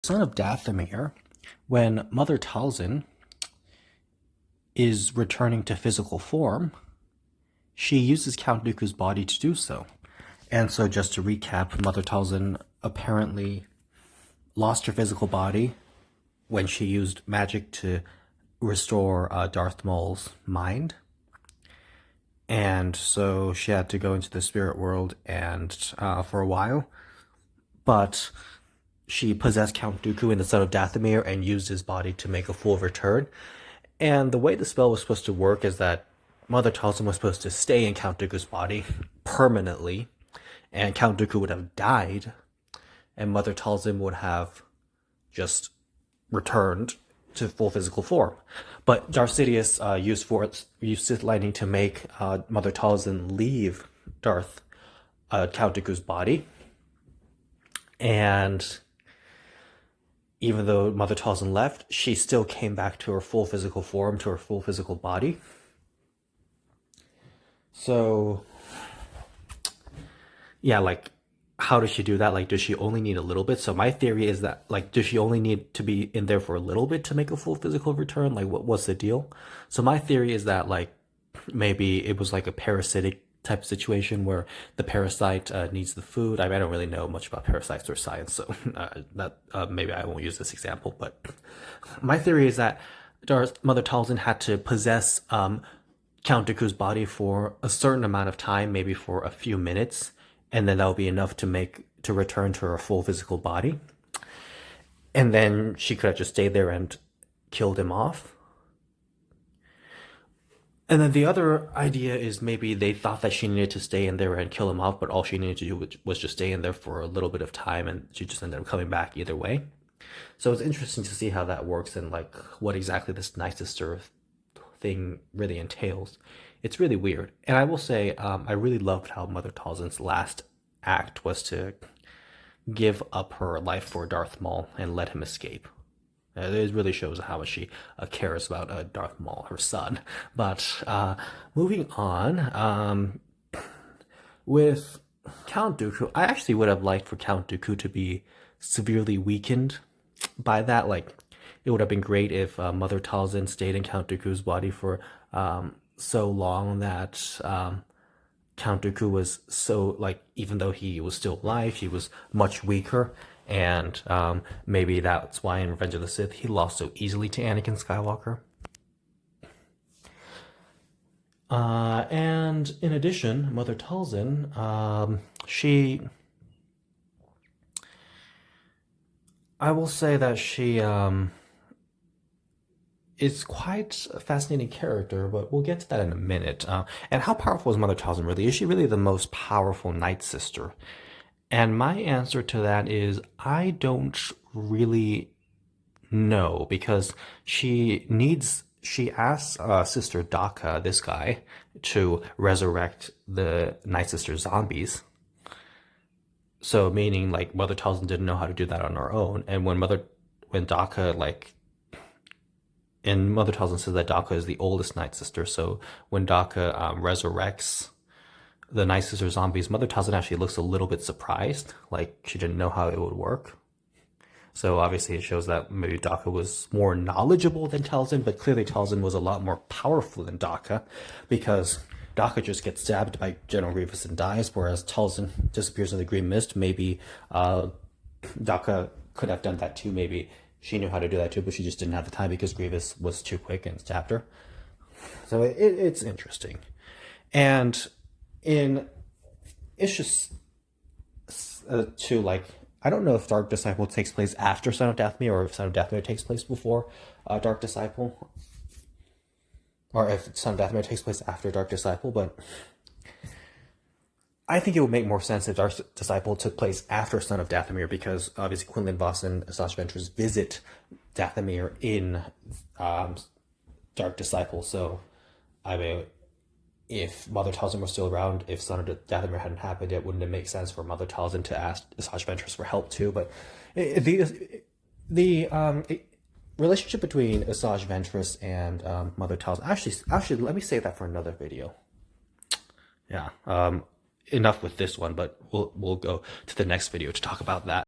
son of Dathomir, when Mother Talzin is returning to physical form, she uses Count Dooku's body to do so. And so just to recap, Mother Talzin apparently lost her physical body when she used magic to restore Darth Maul's mind. And so she had to go into the spirit world and for a while. But she possessed Count Dooku in the Son of Dathomir and used his body to make a full return. And the way the spell was supposed to work is that Mother Talzin was supposed to stay in Count Dooku's body permanently, and Count Dooku would have died, and Mother Talzin would have just returned to full physical form. But Darth Sidious used Sith lightning to make Mother Talzin leave Count Dooku's body, and even though Mother Talzin left, she still came back to her full physical form, to her full physical body. So, yeah, like, how does she do that? Like, does she only need a little bit? So my theory is that, like, does she only need to be in there for a little bit to make a full physical return? Like, what's the deal? So my theory is that, like, maybe it was like a parasitic type of situation where the parasite needs the food. I don't really know much about parasites or science, so maybe I won't use this example. But my theory is that Mother Talzin had to possess Count Dooku's body for a certain amount of time, maybe for a few minutes, and then that would be enough to return to her full physical body. And then she could have just stayed there and killed him off. And then the other idea is maybe they thought that she needed to stay in there and kill him off, but all she needed to do was just stay in there for a little bit of time, and she just ended up coming back either way. So it's interesting to see how that works and like what exactly this Night Sister thing really entails. It's really weird. And I will say, I really loved how Mother Talzin's last act was to give up her life for Darth Maul and let him escape. It really shows how much she cares about Darth Maul, her son. But moving on, with Count Dooku, I actually would have liked for Count Dooku to be severely weakened by that. Like, it would have been great if Mother Talzin stayed in Count Dooku's body for so long that Count Dooku was so, like, even though he was still alive, he was much weaker. And maybe that's why in Revenge of the Sith he lost so easily to Anakin Skywalker. And in addition, Mother Talzin, I will say that she is quite a fascinating character, but we'll get to that in a minute. And how powerful is Mother Talzin really? Is she really the most powerful Night Sister? And my answer to that is I don't really know, because she asks Sister Daka, this guy, to resurrect the Night Sister zombies. So meaning, like, Mother Talzin didn't know how to do that on her own. And when Daka, like, and Mother Talzin says that Daka is the oldest Night Sister, so when Daka resurrects the Night Sister zombies, Mother Talzin actually looks a little bit surprised, like she didn't know how it would work. So obviously it shows that maybe Daka was more knowledgeable than Talzin, but clearly Talzin was a lot more powerful than Daka, because Daka just gets stabbed by General Grievous and dies, whereas Talzin disappears in the green mist. Maybe Daka could have done that too. Maybe she knew how to do that too, but she just didn't have the time because Grievous was too quick and stabbed her. So it's interesting. And it's just to, like, I don't know if Dark Disciple takes place after Son of Dathomir, or if Son of Dathomir takes place before Dark Disciple, or if Son of Dathomir takes place after Dark Disciple, but I think it would make more sense if Dark Disciple took place after Son of Dathomir, because obviously Quinlan Vos and Asajj Ventress visit Dathomir in Dark Disciple. So I mean, if Mother Talzin was still around, if Son of Dathomir hadn't happened, it wouldn't have made sense for Mother Talzin to ask Asajj Ventress for help too. But the relationship between Asajj Ventress and Mother Talzin, actually, let me save that for another video. Yeah, enough with this one, but we'll go to the next video to talk about that.